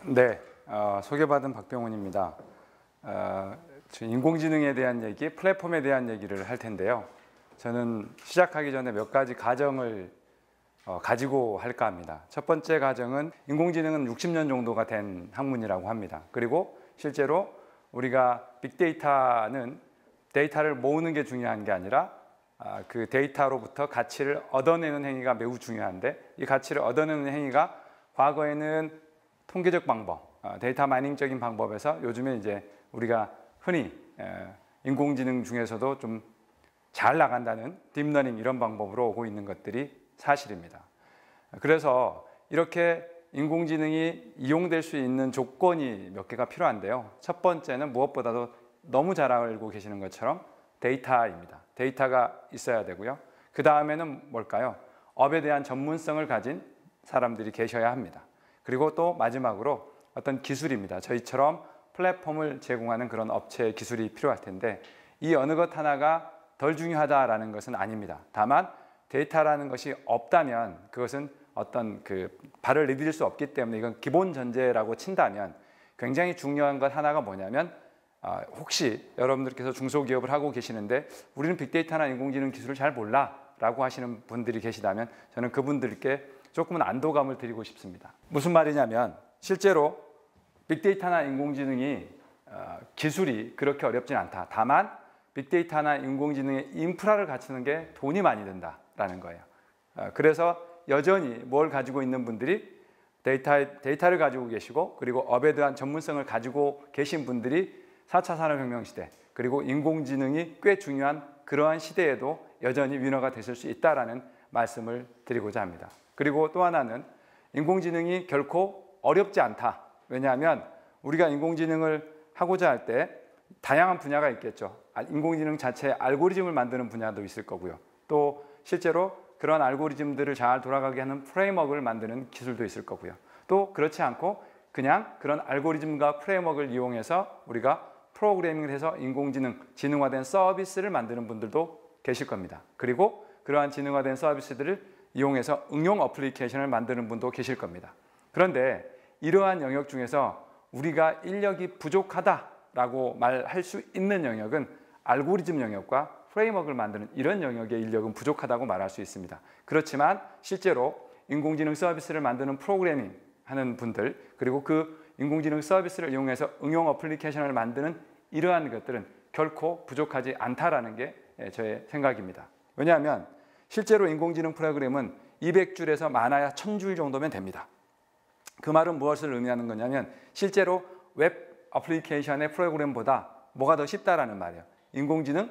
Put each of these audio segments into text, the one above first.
네, 소개받은 박병훈입니다. 인공지능에 대한 얘기, 플랫폼에 대한 얘기를 할 텐데요. 저는 시작하기 전에 몇 가지 가정을 가지고 할까 합니다. 첫 번째 가정은 인공지능은 60년 정도가 된 학문이라고 합니다. 그리고 실제로 우리가 빅데이터는 데이터를 모으는 게 중요한 게 아니라 그 데이터로부터 가치를 얻어내는 행위가 매우 중요한데, 이 가치를 얻어내는 행위가 과거에는 통계적 방법, 데이터 마이닝적인 방법에서 요즘에 이제 우리가 흔히 인공지능 중에서도 좀 잘 나간다는 딥러닝 이런 방법으로 오고 있는 것들이 사실입니다. 그래서 이렇게 인공지능이 이용될 수 있는 조건이 몇 개가 필요한데요. 첫 번째는 무엇보다도 너무 잘 알고 계시는 것처럼 데이터입니다. 데이터가 있어야 되고요. 그 다음에는 뭘까요? 업에 대한 전문성을 가진 사람들이 계셔야 합니다. 그리고 또 마지막으로 어떤 기술입니다. 저희처럼 플랫폼을 제공하는 그런 업체의 기술이 필요할 텐데, 이 어느 것 하나가 덜 중요하다라는 것은 아닙니다. 다만 데이터라는 것이 없다면 그것은 어떤 발을 내딜 수 없기 때문에 이건 기본 전제라고 친다면, 굉장히 중요한 것 하나가 뭐냐면, 혹시 여러분들께서 중소기업을 하고 계시는데 우리는 빅데이터나 인공지능 기술을 잘 몰라 라고 하시는 분들이 계시다면, 저는 그분들께 조금은 안도감을 드리고 싶습니다. 무슨 말이냐면, 실제로 빅데이터나 인공지능이 기술이 그렇게 어렵진 않다. 다만 빅데이터나 인공지능의 인프라를 갖추는 게 돈이 많이 든다라는 거예요. 그래서 여전히 뭘 가지고 있는 분들이 데이터를 가지고 계시고, 그리고 업에 대한 전문성을 가지고 계신 분들이 4차 산업혁명 시대, 그리고 인공지능이 꽤 중요한 그러한 시대에도 여전히 위너가 되실 수 있다라는 말씀을 드리고자 합니다. 그리고 또 하나는 인공지능이 결코 어렵지 않다. 왜냐하면 우리가 인공지능을 하고자 할 때 다양한 분야가 있겠죠. 인공지능 자체의 알고리즘을 만드는 분야도 있을 거고요. 또 실제로 그런 알고리즘들을 잘 돌아가게 하는 프레임워크를 만드는 기술도 있을 거고요. 또 그렇지 않고 그냥 그런 알고리즘과 프레임워크를 이용해서 우리가 프로그래밍을 해서 인공지능, 지능화된 서비스를 만드는 분들도 계실 겁니다. 그리고 그러한 지능화된 서비스들을 이용해서 응용 어플리케이션을 만드는 분도 계실 겁니다. 그런데 이러한 영역 중에서 우리가 인력이 부족하다라고 말할 수 있는 영역은 알고리즘 영역과 프레임워크를 만드는 이런 영역의 인력은 부족하다고 말할 수 있습니다. 그렇지만 실제로 인공지능 서비스를 만드는 프로그래밍 하는 분들, 그리고 그 인공지능 서비스를 이용해서 응용 어플리케이션을 만드는 이러한 것들은 결코 부족하지 않다라는 게 저의 생각입니다. 왜냐하면 실제로 인공지능 프로그램은 200줄에서 많아야 1000줄 정도면 됩니다. 그 말은 무엇을 의미하는 거냐면, 실제로 웹 어플리케이션의 프로그램보다 뭐가 더 쉽다라는 말이에요. 인공지능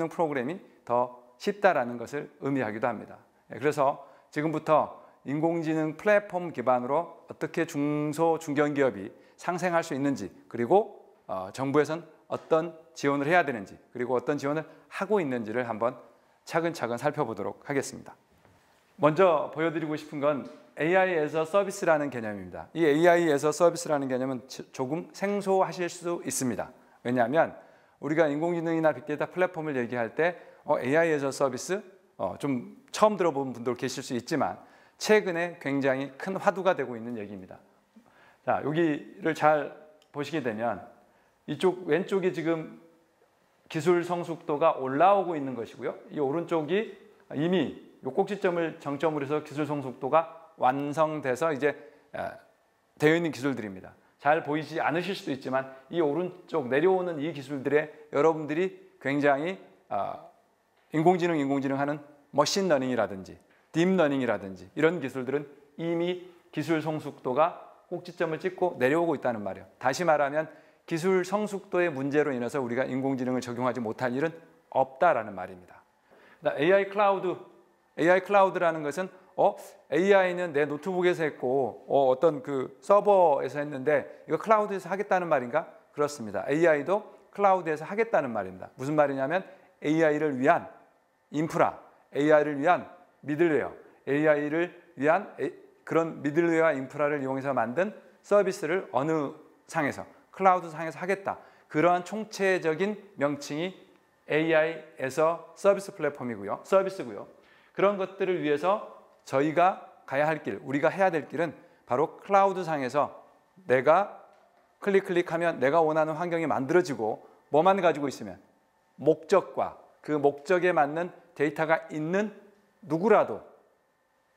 프로그램이 더 쉽다라는 것을 의미하기도 합니다. 그래서 지금부터 인공지능 플랫폼 기반으로 어떻게 중견기업이 상생할 수 있는지, 그리고 정부에서는 어떤 지원을 해야 되는지, 그리고 어떤 지원을 하고 있는지를 한번 차근차근 살펴보도록 하겠습니다. 먼저 보여드리고 싶은 건 AI 에서 서비스라는 개념입니다. 이 AI 에서 서비스라는 개념은 조금 생소하실 수 있습니다. 왜냐하면 우리가 인공지능이나 빅데이터 플랫폼을 얘기할 때 AI 에서 서비스 좀 처음 들어본 분도 계실 수 있지만, 최근에 굉장히 큰 화두가 되고 있는 얘기입니다. 자, 여기를 잘 보시게 되면 이쪽 왼쪽이 지금 기술 성숙도가 올라오고 있는 것이고요. 이 오른쪽이 이미 이 꼭지점을 정점으로 해서 기술 성숙도가 완성돼서 이제 되어 있는 기술들입니다. 잘 보이지 않으실 수도 있지만 이 오른쪽 내려오는 이 기술들에 여러분들이 굉장히 인공지능 하는 머신러닝이라든지 딥러닝이라든지 이런 기술들은 이미 기술 성숙도가 꼭지점을 찍고 내려오고 있다는 말이에요. 다시 말하면 기술 성숙도의 문제로 인해서 우리가 인공지능을 적용하지 못할 일은 없다라는 말입니다. AI 클라우드라는 것은 AI는 내 노트북에서 했고 어떤 그 서버에서 했는데 이거 클라우드에서 하겠다는 말인가? 그렇습니다. AI도 클라우드에서 하겠다는 말입니다. 무슨 말이냐면 AI를 위한 인프라, AI를 위한 미들웨어, AI를 위한 그런 미들웨어 인프라를 이용해서 만든 서비스를 어느 상에서 클라우드 상에서 하겠다. 그러한 총체적인 명칭이 AI에서 서비스 플랫폼이고요. 서비스고요. 그런 것들을 위해서 저희가 가야 할 길, 우리가 해야 될 길은 바로 클라우드 상에서 내가 클릭하면 내가 원하는 환경이 만들어지고 뭐만 가지고 있으면 목적과 그 목적에 맞는 데이터가 있는 누구라도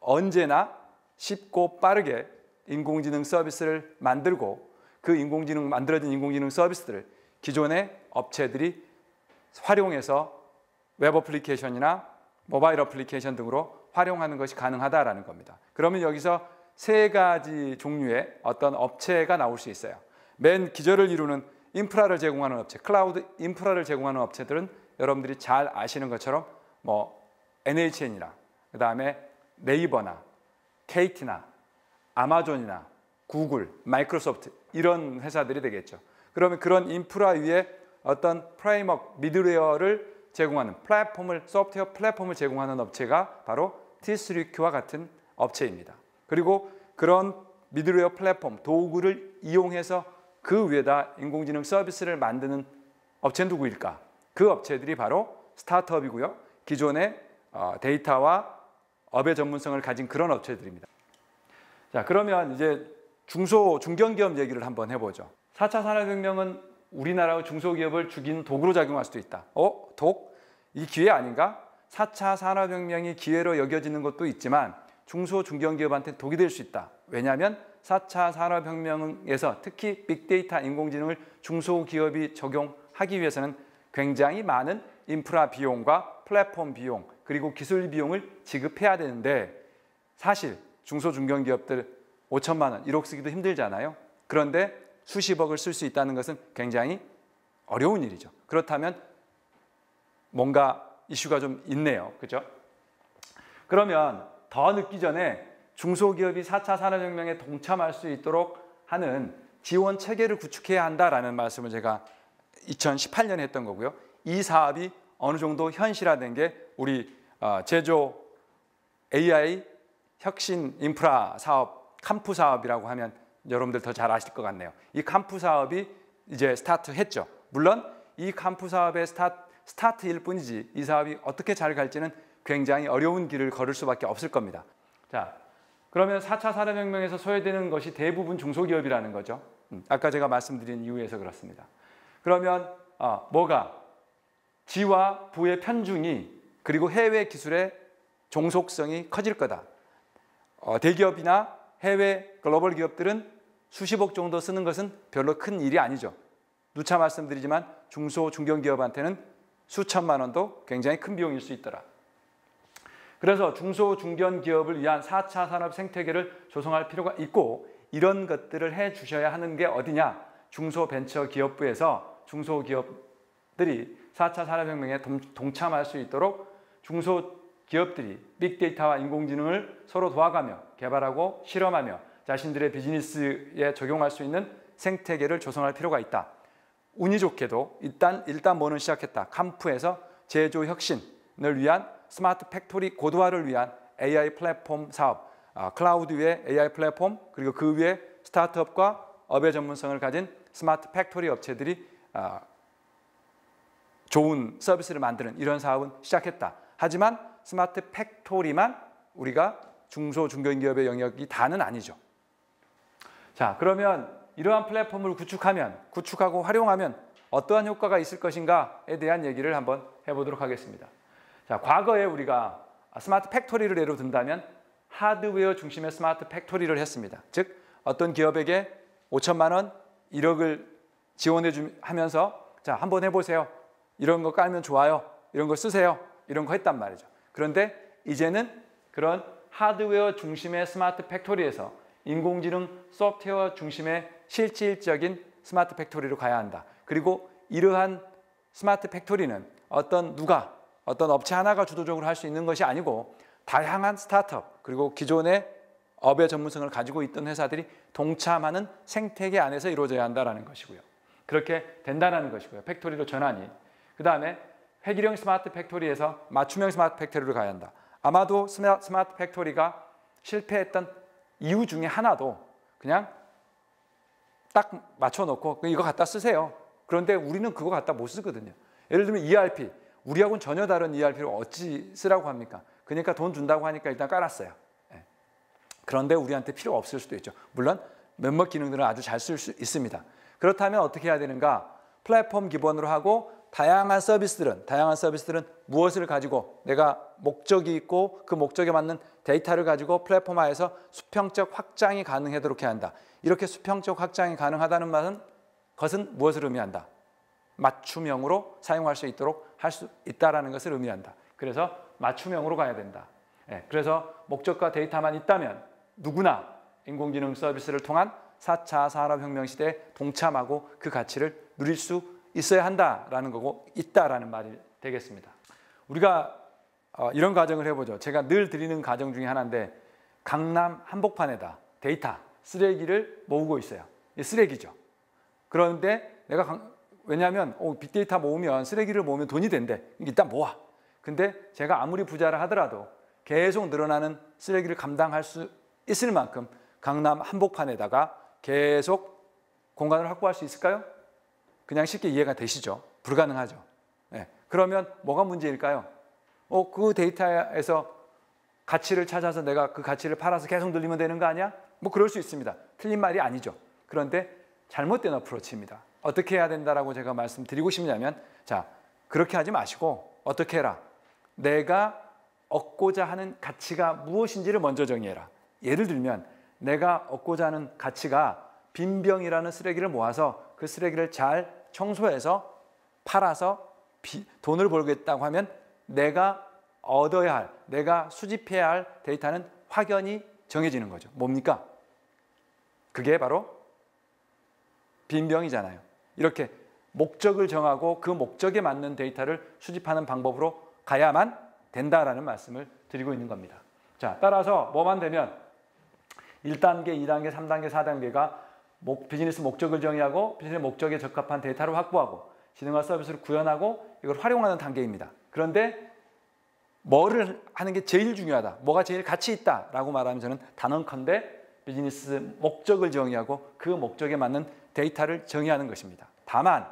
언제나 쉽고 빠르게 인공지능 서비스를 만들고 그 만들어진 인공지능 서비스들을 기존의 업체들이 활용해서 웹 어플리케이션이나 모바일 어플리케이션 등으로 활용하는 것이 가능하다라는 겁니다. 그러면 여기서 세 가지 종류의 어떤 업체가 나올 수 있어요. 맨 기저를 이루는 인프라를 제공하는 업체, 클라우드 인프라를 제공하는 업체들은 여러분들이 잘 아시는 것처럼 뭐 NHN이나 그다음에 네이버나 KT나 아마존이나 구글, 마이크로소프트 이런 회사들이 되겠죠. 그러면 그런 인프라 위에 어떤 프레임워크, 미드웨어를 제공하는 소프트웨어 플랫폼을 제공하는 업체가 바로 T3Q와 같은 업체입니다. 그리고 그런 미드웨어 플랫폼, 도구를 이용해서 그 위에다 인공지능 서비스를 만드는 업체는 누구일까? 그 업체들이 바로 스타트업이고요. 기존의 데이터와 업의 전문성을 가진 그런 업체들입니다. 자, 그러면 이제 중견기업 얘기를 한번 해보죠. 4차 산업혁명은 우리나라 중소기업을 죽이는 도구로 작용할 수도 있다. 독? 이 기회 아닌가? 4차 산업혁명이 기회로 여겨지는 것도 있지만 중소중견기업한테 독이 될 수 있다. 왜냐하면 4차 산업혁명에서 특히 빅데이터 인공지능을 중소기업이 적용하기 위해서는 굉장히 많은 인프라 비용과 플랫폼 비용 그리고 기술 비용을 지급해야 되는데 사실 중소중견기업들 5천만 원, 1억 쓰기도 힘들잖아요. 그런데 수십억을 쓸 수 있다는 것은 굉장히 어려운 일이죠. 그렇다면 뭔가 이슈가 좀 있네요. 그죠? 그러면 더 늦기 전에 중소기업이 4차 산업혁명에 동참할 수 있도록 하는 지원 체계를 구축해야 한다라는 말씀을 제가 2018년에 했던 거고요. 이 사업이 어느 정도 현실화된 게 우리 제조 AI 혁신 인프라 사업, 캄프 사업이라고 하면 여러분들 더 잘 아실 것 같네요. 이 캄프 사업이 이제 스타트했죠. 물론 이 캄프 사업의 스타트일 뿐이지 이 사업이 어떻게 잘 갈지는 굉장히 어려운 길을 걸을 수밖에 없을 겁니다. 자, 그러면 4차 산업혁명에서 소외되는 것이 대부분 중소기업이라는 거죠. 아까 제가 말씀드린 이유에서 그렇습니다. 그러면 뭐가? 지와 부의 편중이 그리고 해외 기술의 종속성이 커질 거다. 대기업이나 해외 글로벌 기업들은 수십억 정도 쓰는 것은 별로 큰 일이 아니죠. 누차 말씀드리지만 중소, 중견기업한테는 수천만 원도 굉장히 큰 비용일 수 있더라. 그래서 중소, 중견기업을 위한 4차 산업 생태계를 조성할 필요가 있고 이런 것들을 해 주셔야 하는 게 어디냐? 중소벤처기업부에서 중소기업들이 4차 산업혁명에 동참할 수 있도록 중소기업들이 빅데이터와 인공지능을 서로 도와가며 개발하고 실험하며 자신들의 비즈니스에 적용할 수 있는 생태계를 조성할 필요가 있다. 운이 좋게도 일단 뭐는 시작했다. 캄프에서 제조 혁신을 위한 스마트 팩토리 고도화를 위한 AI 플랫폼 사업, 클라우드 위에 AI 플랫폼 그리고 그 위에 스타트업과 업의 전문성을 가진 스마트 팩토리 업체들이 좋은 서비스를 만드는 이런 사업은 시작했다. 하지만 스마트 팩토리만 우리가 중소, 중견기업의 영역이 다는 아니죠. 자, 그러면 이러한 플랫폼을 구축하고 활용하면 어떠한 효과가 있을 것인가에 대한 얘기를 한번 해보도록 하겠습니다. 자, 과거에 우리가 스마트 팩토리를 예로 든다면 하드웨어 중심의 스마트 팩토리를 했습니다. 즉 어떤 기업에게 5천만 원, 1억을 지원해 하면서 자, 한번 해보세요. 이런 거 깔면 좋아요. 이런 거 쓰세요. 이런 거 했단 말이죠. 그런데 이제는 그런 하드웨어 중심의 스마트 팩토리에서 인공지능 소프트웨어 중심의 실질적인 스마트 팩토리로 가야 한다. 그리고 이러한 스마트 팩토리는 어떤 업체 하나가 주도적으로 할 수 있는 것이 아니고 다양한 스타트업 그리고 기존의 업의 전문성을 가지고 있던 회사들이 동참하는 생태계 안에서 이루어져야 한다는 것이고요. 그렇게 된다는 것이고요. 팩토리로 전환이. 그 다음에 획일형 스마트 팩토리에서 맞춤형 스마트 팩토리로 가야 한다. 아마도 스마트 팩토리가 실패했던 이유 중에 하나도 그냥 딱 맞춰놓고 이거 갖다 쓰세요. 그런데 우리는 그거 갖다 못 쓰거든요. 예를 들면 ERP, 우리하고는 전혀 다른 ERP를 어찌 쓰라고 합니까? 그러니까 돈 준다고 하니까 일단 깔았어요. 예. 그런데 우리한테 필요 없을 수도 있죠. 물론 몇몇 기능들은 아주 잘 쓸 수 있습니다. 그렇다면 어떻게 해야 되는가? 플랫폼 기본으로 하고 다양한 서비스들은 무엇을 가지고 내가 목적이 있고 그 목적에 맞는 데이터를 가지고 플랫폼화해서 수평적 확장이 가능하도록 해야 한다. 이렇게 수평적 확장이 가능하다는 것은 무엇을 의미한다? 맞춤형으로 사용할 수 있도록 할 수 있다는 것을 의미한다. 그래서 맞춤형으로 가야 된다. 예, 그래서 목적과 데이터만 있다면 누구나 인공지능 서비스를 통한 4차 산업혁명 시대에 동참하고 그 가치를 누릴 수 있어야 한다라는 거고 있다라는 말이 되겠습니다. 우리가 이런 가정을 해보죠. 제가 늘 드리는 가정 중에 하나인데 강남 한복판에다 데이터, 쓰레기를 모으고 있어요. 이 쓰레기죠. 그런데 내가 왜냐하면 빅데이터 모으면 쓰레기를 모으면 돈이 된대. 일단 모아. 근데 제가 아무리 부자라 하더라도 계속 늘어나는 쓰레기를 감당할 수 있을 만큼 강남 한복판에다가 계속 공간을 확보할 수 있을까요? 그냥 쉽게 이해가 되시죠? 불가능하죠. 네. 그러면 뭐가 문제일까요? 그 데이터에서 가치를 찾아서 내가 그 가치를 팔아서 계속 늘리면 되는 거 아니야? 뭐 그럴 수 있습니다. 틀린 말이 아니죠. 그런데 잘못된 어프로치입니다. 어떻게 해야 된다라고 제가 말씀드리고 싶냐면 자, 그렇게 하지 마시고 어떻게 해라? 내가 얻고자 하는 가치가 무엇인지를 먼저 정의해라. 예를 들면 내가 얻고자 하는 가치가 빈병이라는 쓰레기를 모아서 그 쓰레기를 잘 청소해서 팔아서 돈을 벌겠다고 하면 내가 얻어야 할, 내가 수집해야 할 데이터는 확연히 정해지는 거죠. 뭡니까? 그게 바로 빈병이잖아요. 이렇게 목적을 정하고 그 목적에 맞는 데이터를 수집하는 방법으로 가야만 된다라는 말씀을 드리고 있는 겁니다. 자, 따라서 뭐만 되면 1단계, 2단계, 3단계, 4단계가 비즈니스 목적을 정의하고 비즈니스 목적에 적합한 데이터를 확보하고 지능화 서비스를 구현하고 이걸 활용하는 단계입니다. 그런데 뭐를 하는 게 제일 중요하다, 뭐가 제일 가치 있다라고 말하면 저는 단언컨대 비즈니스 목적을 정의하고 그 목적에 맞는 데이터를 정의하는 것입니다. 다만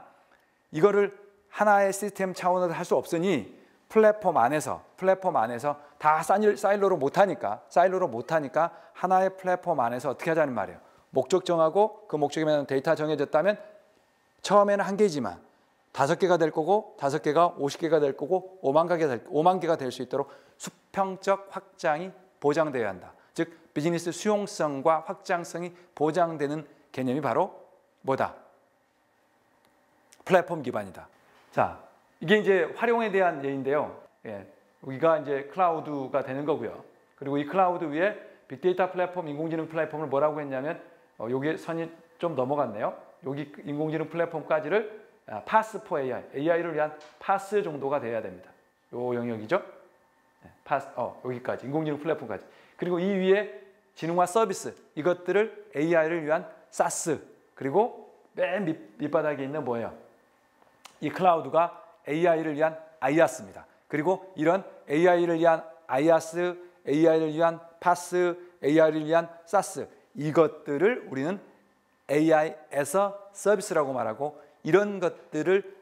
이거를 하나의 시스템 차원으로 할 수 없으니 플랫폼 안에서 다 사일로로 못하니까 하나의 플랫폼 안에서 어떻게 하자는 말이에요. 목적 정하고 그 목적에 맞는 데이터 정해졌다면 처음에는 한 개지만 5개가 될 거고 5개가 50개가 될 거고 5만 개가 될 수 있도록 수평적 확장이 보장되어야 한다. 즉 비즈니스 수용성과 확장성이 보장되는 개념이 바로 뭐다? 플랫폼 기반이다. 자, 이게 이제 활용에 대한 예인데요. 예, 여기가 이제 클라우드가 되는 거고요. 그리고 이 클라우드 위에 빅데이터 플랫폼, 인공지능 플랫폼을 뭐라고 했냐면 여기 선이 좀 넘어갔네요. 여기 인공지능 플랫폼까지를 파스 포 AI, AI를 위한 파스 정도가 돼야 됩니다. 요 영역이죠. 파스, 여기까지 인공지능 플랫폼까지. 그리고 이 위에 지능화 서비스, 이것들을 AI를 위한 사스, 그리고 맨 밑바닥에 있는 뭐예요? 이 클라우드가 AI를 위한 IaaS입니다. 그리고 이런 AI를 위한 IaaS, AI를 위한 파스, AI를 위한 사스, 이것들을 우리는 AI 에서 서비스라고 말하고 이런 것들을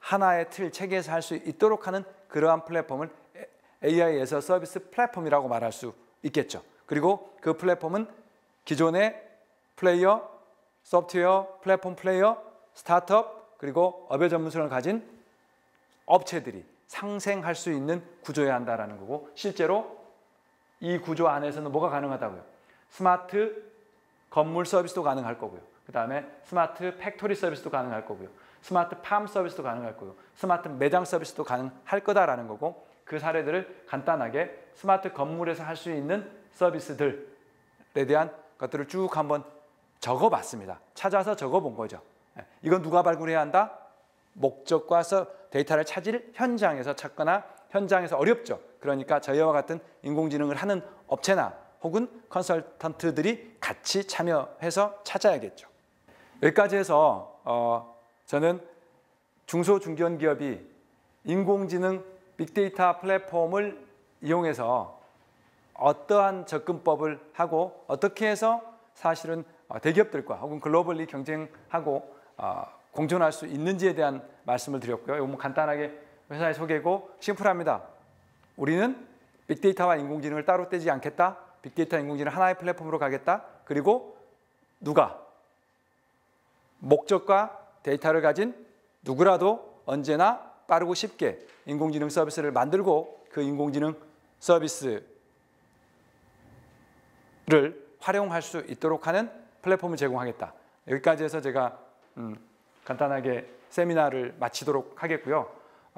하나의 틀 체계에서 할 수 있도록 하는 그러한 플랫폼을 AI 에서 서비스 플랫폼이라고 말할 수 있겠죠. 그리고 그 플랫폼은 기존의 플레이어, 소프트웨어, 플랫폼 플레이어, 스타트업, 그리고 업의 전문성을 가진 업체들이 상생할 수 있는 구조여야 한다는 거고, 실제로 이 구조 안에서는 뭐가 가능하다고요? 스마트 건물 서비스도 가능할 거고요. 그 다음에 스마트 팩토리 서비스도 가능할 거고요. 스마트 팜 서비스도 가능할 거고요. 스마트 매장 서비스도 가능할 거다라는 거고, 그 사례들을 간단하게 스마트 건물에서 할 수 있는 서비스들에 대한 것들을 쭉 한번 적어봤습니다. 찾아서 적어본 거죠. 이건 누가 발굴해야 한다? 목적과 데이터를 찾을 현장에서 찾거나 현장에서 어렵죠. 그러니까 저희와 같은 인공지능을 하는 업체나 혹은 컨설턴트들이 같이 참여해서 찾아야겠죠. 여기까지 해서 저는 중소중견기업이 인공지능 빅데이터 플랫폼을 이용해서 어떠한 접근법을 하고 어떻게 해서 사실은 대기업들과 혹은 글로벌리 경쟁하고 공존할 수 있는지에 대한 말씀을 드렸고요. 이거 간단하게 회사의 소개고 심플합니다. 우리는 빅데이터와 인공지능을 따로 떼지 않겠다. 빅데이터 인공지능 하나의 플랫폼으로 가겠다. 그리고 누가 목적과 데이터를 가진 누구라도 언제나 빠르고 쉽게 인공지능 서비스를 만들고 그 인공지능 서비스를 활용할 수 있도록 하는 플랫폼을 제공하겠다. 여기까지 해서 제가 간단하게 세미나를 마치도록 하겠고요.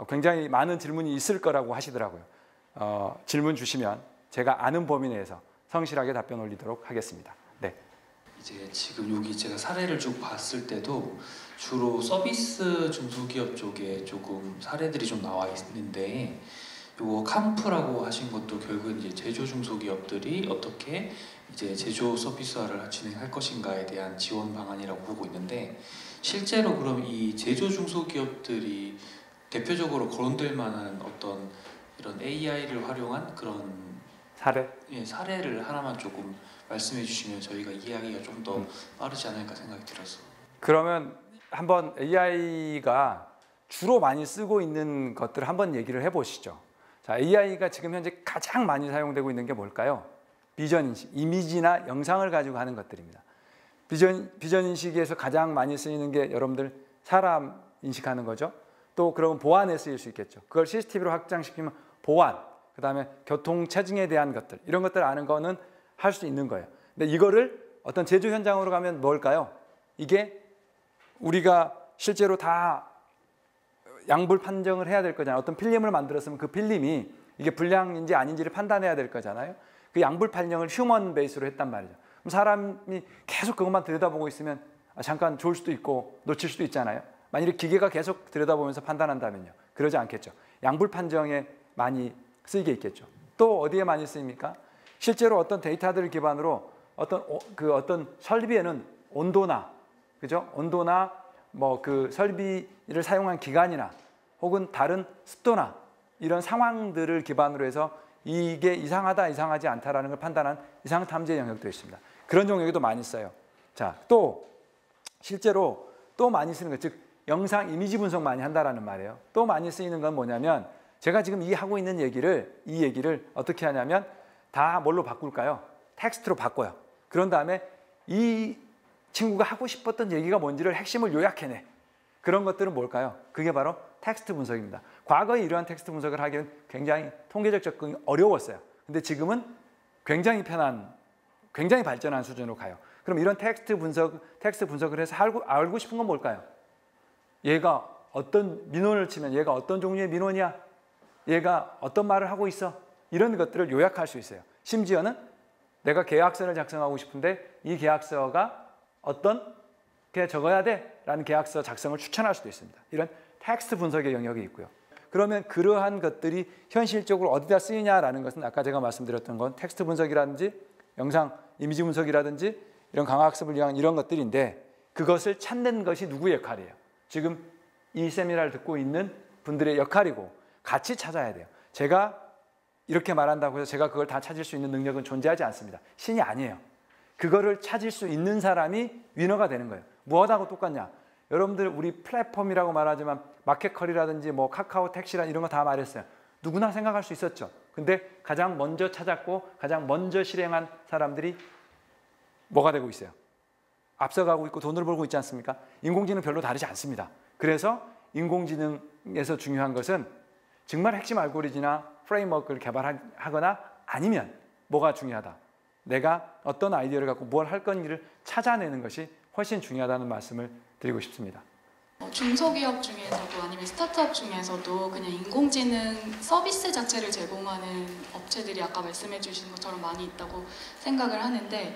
굉장히 많은 질문이 있을 거라고 하시더라고요. 질문 주시면 제가 아는 범위 내에서 성실하게 답변 올리도록 하겠습니다. 네. 이제 지금 여기 제가 사례를 쭉 봤을 때도 주로 서비스 중소기업 쪽에 조금 사례들이 좀 나와 있는데, 요거 캄프라고 하신 것도 결국은 이제 제조 중소기업들이 어떻게 이제 제조 서비스화를 진행할 것인가에 대한 지원 방안이라고 보고 있는데, 실제로 그럼 이 제조 중소기업들이 대표적으로 거론될 만한 어떤 이런 AI를 활용한 그런 사례? 예, 사례를 하나만 조금 말씀해 주시면 저희가 이해하기가 좀 더 빠르지 않을까 생각이 들어서. 그러면 한번 AI가 주로 많이 쓰고 있는 것들을 한번 얘기를 해보시죠. 자, AI가 지금 현재 가장 많이 사용되고 있는 게 뭘까요? 비전 인식, 이미지나 영상을 가지고 하는 것들입니다. 비전 인식에서 가장 많이 쓰이는 게 여러분들 사람 인식하는 거죠. 또 그러면 보안에 쓰일 수 있겠죠. 그걸 CCTV로 확장시키면 보안, 그 다음에 교통 체증에 대한 것들, 이런 것들 아는 거는 할 수 있는 거예요. 근데 이거를 어떤 제조 현장으로 가면 뭘까요? 이게 우리가 실제로 다 양불 판정을 해야 될 거잖아요. 어떤 필름을 만들었으면 그 필름이 이게 불량인지 아닌지를 판단해야 될 거잖아요. 그 양불 판정을 휴먼 베이스로 했단 말이죠. 그럼 사람이 계속 그것만 들여다보고 있으면 잠깐 좋을 수도 있고 놓칠 수도 있잖아요. 만일에 기계가 계속 들여다보면서 판단한다면요. 그러지 않겠죠. 양불 판정에 많이 쓰이게 있겠죠. 또 어디에 많이 쓰입니까? 실제로 어떤 데이터들을 기반으로 어떤 설비에는 온도나, 그죠? 온도나 뭐 그 설비를 사용한 기간이나 혹은 다른 습도나 이런 상황들을 기반으로 해서 이게 이상하다, 이상하지 않다라는 걸 판단한 이상 탐지의 영역도 있습니다. 그런 영역에도 많이 써요. 자, 또 실제로 또 많이 쓰는 것, 즉 영상 이미지 분석 많이 한다라는 말이에요. 또 많이 쓰이는 건 뭐냐면 제가 지금 이 하고 있는 이 얘기를 어떻게 하냐면 다 뭘로 바꿀까요? 텍스트로 바꿔요. 그런 다음에 이 친구가 하고 싶었던 얘기가 뭔지를 핵심을 요약해내. 그런 것들은 뭘까요? 그게 바로 텍스트 분석입니다. 과거에 이러한 텍스트 분석을 하기는 굉장히 통계적 접근이 어려웠어요. 근데 지금은 굉장히 편한, 굉장히 발전한 수준으로 가요. 그럼 이런 텍스트 분석을 해서 알고 싶은 건 뭘까요? 얘가 어떤 민원을 치면 얘가 어떤 종류의 민원이야? 얘가 어떤 말을 하고 있어? 이런 것들을 요약할 수 있어요. 심지어는 내가 계약서를 작성하고 싶은데 이 계약서가 어떻게 적어야 돼? 라는 계약서 작성을 추천할 수도 있습니다. 이런 텍스트 분석의 영역이 있고요. 그러면 그러한 것들이 현실적으로 어디다 쓰이냐라는 것은 아까 제가 말씀드렸던 건 텍스트 분석이라든지 영상 이미지 분석이라든지 이런 강화학습을 위한 이런 것들인데, 그것을 찾는 것이 누구의 역할이에요? 지금 이 세미나를 듣고 있는 분들의 역할이고 같이 찾아야 돼요. 제가 이렇게 말한다고 해서 제가 그걸 다 찾을 수 있는 능력은 존재하지 않습니다. 신이 아니에요. 그거를 찾을 수 있는 사람이 위너가 되는 거예요. 무엇하고 똑같냐? 여러분들 우리 플랫폼이라고 말하지만 마켓컬이라든지 뭐 카카오 택시라 이런 거 다 말했어요. 누구나 생각할 수 있었죠. 근데 가장 먼저 찾았고 가장 먼저 실행한 사람들이 뭐가 되고 있어요? 앞서가고 있고 돈을 벌고 있지 않습니까? 인공지능 별로 다르지 않습니다. 그래서 인공지능에서 중요한 것은 정말 핵심 알고리즘이나 프레임워크를 개발하거나 아니면 뭐가 중요하다. 내가 어떤 아이디어를 갖고 뭘 할 건지를 찾아내는 것이 훨씬 중요하다는 말씀을 드리고 싶습니다. 중소기업 중에서도 아니면 스타트업 중에서도 그냥 인공지능 서비스 자체를 제공하는 업체들이 아까 말씀해 주신 것처럼 많이 있다고 생각을 하는데,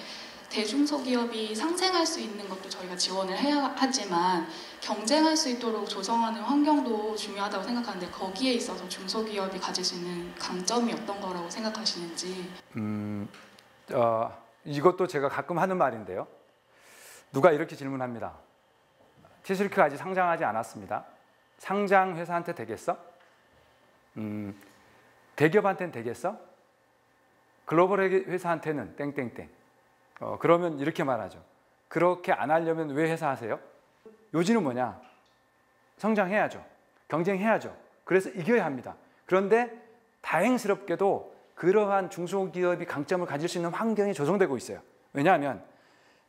대중소기업이 상생할 수 있는 것도 저희가 지원을 해야 하지만 경쟁할 수 있도록 조성하는 환경도 중요하다고 생각하는데, 거기에 있어서 중소기업이 가질 수 있는 강점이 어떤 거라고 생각하시는지. 이것도 제가 가끔 하는 말인데요. 누가 이렇게 질문합니다. 티스리크가 아직 상장하지 않았습니다. 상장 회사한테 되겠어? 대기업한테는 되겠어? 글로벌 회사한테는 땡땡땡. 그러면 이렇게 말하죠. 그렇게 안 하려면 왜 회사 하세요? 요지는 뭐냐? 성장해야죠. 경쟁해야죠. 그래서 이겨야 합니다. 그런데 다행스럽게도 그러한 중소기업이 강점을 가질 수 있는 환경이 조성되고 있어요. 왜냐하면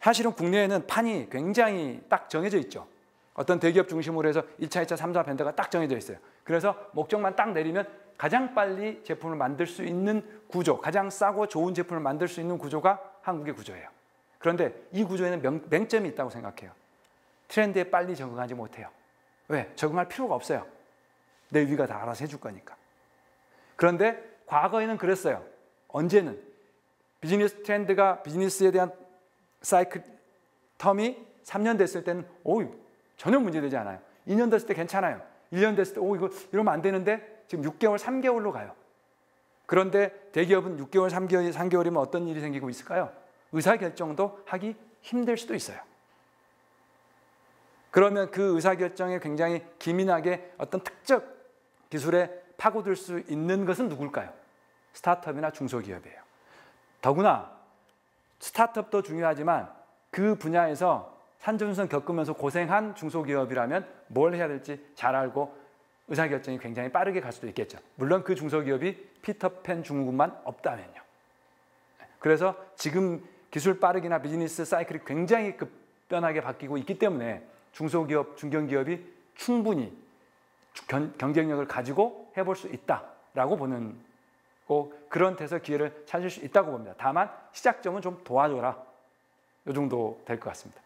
사실은 국내에는 판이 굉장히 딱 정해져 있죠. 어떤 대기업 중심으로 해서 1차, 2차, 3차 밴더가 딱 정해져 있어요. 그래서 목적만 딱 내리면 가장 빨리 제품을 만들 수 있는 구조, 가장 싸고 좋은 제품을 만들 수 있는 구조가 한국의 구조예요. 그런데 이 구조에는 맹점이 있다고 생각해요. 트렌드에 빨리 적응하지 못해요. 왜? 적응할 필요가 없어요. 내 위가 다 알아서 해줄 거니까. 그런데 과거에는 그랬어요. 언제는 비즈니스 트렌드가 비즈니스에 대한 사이클 텀이 3년 됐을 때는 전혀 문제되지 않아요. 2년 됐을 때 괜찮아요. 1년 됐을 때 이거 이러면 안 되는데 지금 6개월, 3개월로 가요. 그런데 대기업은 6개월, 3개월이면 어떤 일이 생기고 있을까요? 의사결정도 하기 힘들 수도 있어요. 그러면 그 의사결정에 굉장히 기민하게 어떤 특정 기술에 파고들 수 있는 것은 누굴까요? 스타트업이나 중소기업이에요. 더구나 스타트업도 중요하지만 그 분야에서 산전수전 겪으면서 고생한 중소기업이라면 뭘 해야 될지 잘 알고 의사결정이 굉장히 빠르게 갈 수도 있겠죠. 물론 그 중소기업이 피터팬 증후군만 없다면요. 그래서 지금 기술 빠르기나 비즈니스 사이클이 굉장히 급변하게 바뀌고 있기 때문에 중소기업, 중견기업이 충분히 경쟁력을 가지고 해볼 수 있다라고 보는 그런 데서 기회를 찾을 수 있다고 봅니다. 다만 시작점은 좀 도와줘라. 이 정도 될 것 같습니다.